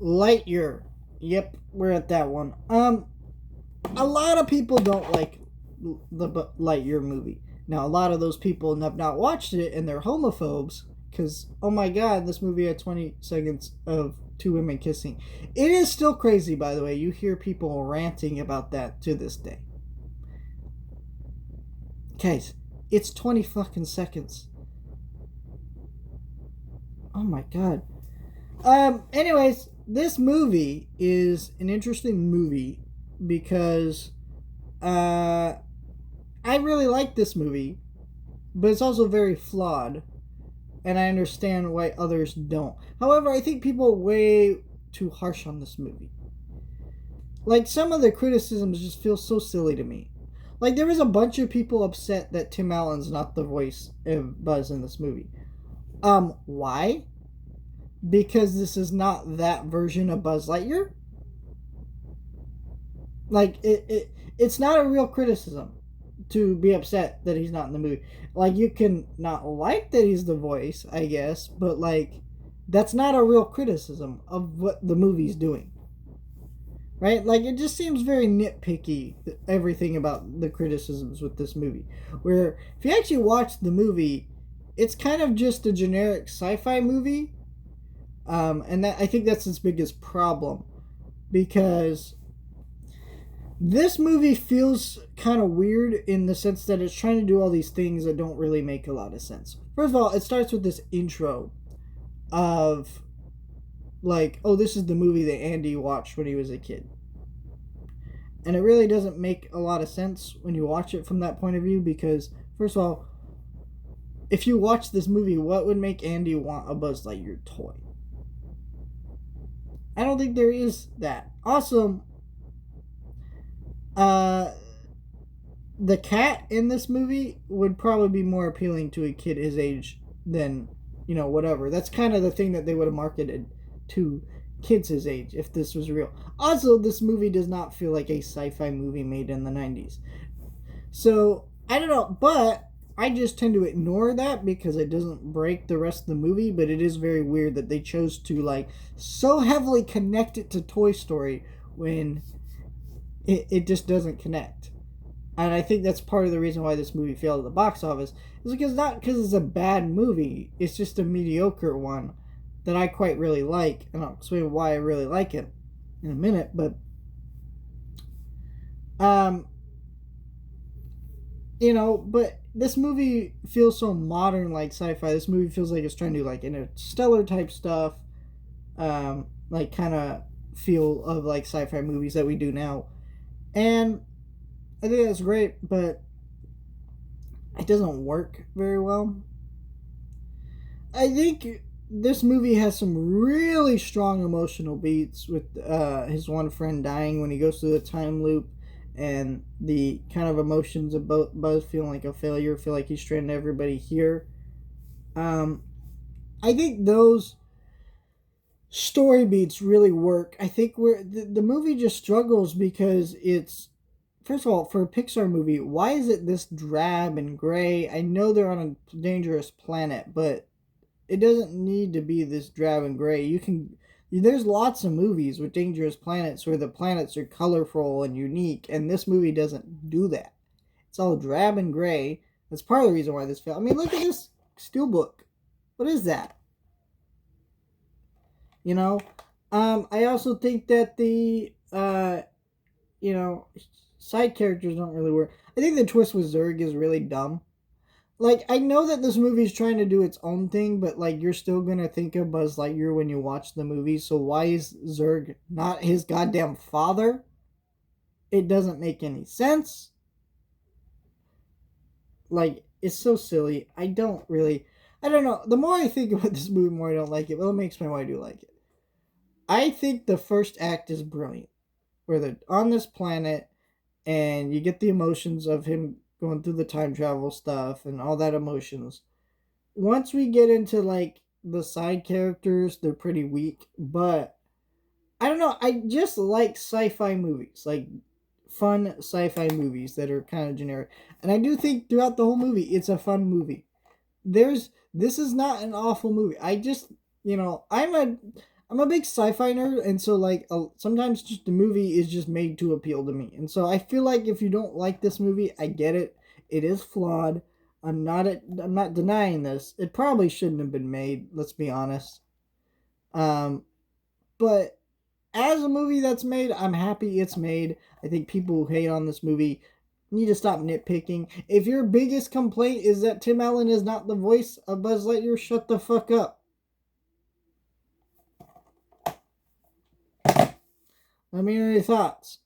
Lightyear. Yep, we're at that one. A lot of people don't like the Lightyear movie. Now, a lot of those people have not watched it, and they're homophobes because, oh my god, this movie had 20 seconds of two women kissing. It is still crazy, by the way. You hear people ranting about that to this day. Guys, it's 20 fucking seconds. Oh my god. Anyways, this movie is an interesting movie because I really like this movie, but it's also very flawed, and I understand why others don't. However, I think people are way too harsh on this movie. Like, some of the criticisms just feel so silly to me. Like, there was a bunch of people upset that Tim Allen's not the voice of Buzz in this movie. Why? Because this is not that version of Buzz Lightyear? Like, it's not a real criticism to be upset that he's not in the movie. Like, you can not like that he's the voice, I guess, but like, that's not a real criticism of what the movie's doing. Right? Like, it just seems very nitpicky, everything about the criticisms with this movie. Where, if you actually watch the movie, it's kind of just a generic sci fi movie. And that, I think that's its biggest problem. Because this movie feels kind of weird in the sense that it's trying to do all these things that don't really make a lot of sense. First of all, it starts with this intro of, like, oh, this is the movie that Andy watched when he was a kid. And it really doesn't make a lot of sense when you watch it from that point of view because, first of all, if you watch this movie, what would make Andy want a Buzz Lightyear toy? I don't think there is that. Also, uh, the cat in this movie would probably be more appealing to a kid his age than, whatever. That's kind of the thing that they would have marketed to kids his age if this was real. Also, this movie does not feel like a sci-fi movie made in the 90s. So, I don't know, but I just tend to ignore that because it doesn't break the rest of the movie, but it is very weird that they chose to, like, so heavily connect it to Toy Story when it just doesn't connect. And I think that's part of the reason why this movie failed at the box office is because not because it's a bad movie, it's just a mediocre one that I quite really like, and I'll explain why I really like it in a minute. But um, but this movie feels so modern, like sci-fi. This movie feels like it's trying to do like interstellar type stuff, like kind of feel of like sci-fi movies that we do now, and I think that's great, but it doesn't work very well. I think this movie has some really strong emotional beats with his one friend dying when he goes through the time loop, and the kind of emotions of Buzz feeling like a failure, feel like he's stranded everybody here. Um, I think those story beats really work. I think the movie just struggles because it's, first of all, for a Pixar movie, why is it this drab and gray? I know they're on a dangerous planet, but it doesn't need to be this drab and gray. There's lots of movies with dangerous planets where the planets are colorful and unique, and this movie doesn't do that. It's all drab and gray. That's part of the reason why this failed. I mean, look at this steelbook. What is that? You know, I also think that the you know side characters don't really work. I think the twist with Zurg is really dumb. Like, I know that this movie is trying to do its own thing, but like, you're still gonna think of Buzz Lightyear when you watch the movie. So why is Zurg not his goddamn father? It doesn't make any sense. Like, it's so silly. I don't know. The more I think about this movie, the more I don't like it. Well, it makes me why I do like it. I think the first act is brilliant, where they're on this planet and you get the emotions of him going through the time travel stuff and all that emotions. Once we get into like the side characters, they're pretty weak, but I don't know, I just like sci-fi movies, like fun sci-fi movies that are kind of generic. And I do think throughout the whole movie it's a fun movie. This is not an awful movie. I just, you know, I'm a big sci-fi nerd, and so like sometimes just the movie is just made to appeal to me, and so I feel like if you don't like this movie, I get it. It is flawed. I'm not denying this. It probably shouldn't have been made. Let's be honest. Um, but as a movie that's made, I'm happy it's made. I think people who hate on this movie need to stop nitpicking. If your biggest complaint is that Tim Allen is not the voice of Buzz Lightyear, shut the fuck up. Let me know your thoughts.